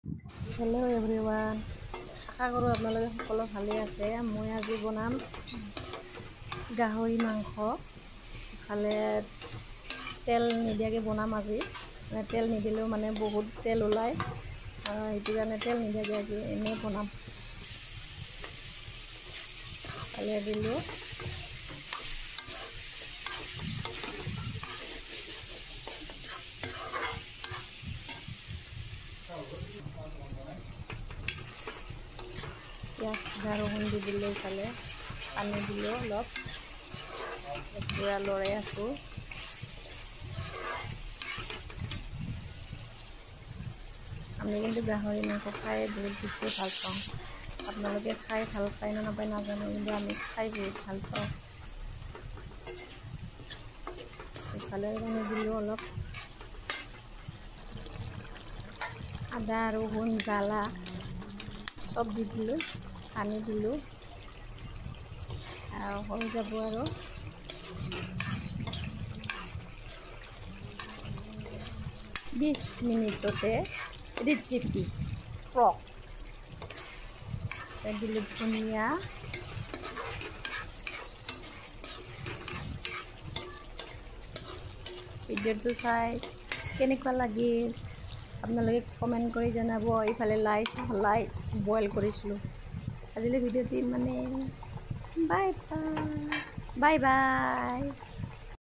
Hello' everyone, আশা কৰোঁ আপোনালোকে সকলো ভালেই আছে। মই আজি বনাম গাহৰি মাংস। ইফালে তেল নিদিয়াকৈ বনাম আজি, মানে তেল নিদিলেও মানে বহুত তেল ওলায়, সেইটো কাৰণে তেল নিদিয়াকৈ আজি এনেই বনাম। ইফালে দিলোঁ পিঁয়াজ আদা ৰহুন দি দিলোঁ, ইফালে পানী দিলোঁ অলপ, পূৰা লৰাই আছোঁ। আমি কিন্তু গাহৰি মাংস খাই বহুত বেছি ভাল পাওঁ। আপোনালোকে খাই ভাল পায় নে নাপায় নাজানো, কিন্তু আমি খাই বহুত ভাল পাওঁ। ইফালে পানী দিলোঁ অলপ, আদা ৰহুন জ্বালা চব দি দিলোঁ, পানী দিলোঁ, হৈ যাব আৰু। বিছ মিনিটতে ৰেচিপি পৰ্ক দিলোঁ ধনিয়া, ভিডিঅ'টো চাই কেনেকুৱা লাগিল আপোনালোকে কমেণ্ট কৰি জনাব। ইফালে লাই বইল কৰিছিলোঁ। আজিলৈ ভিডিঅ'টো মানে বাই বাই।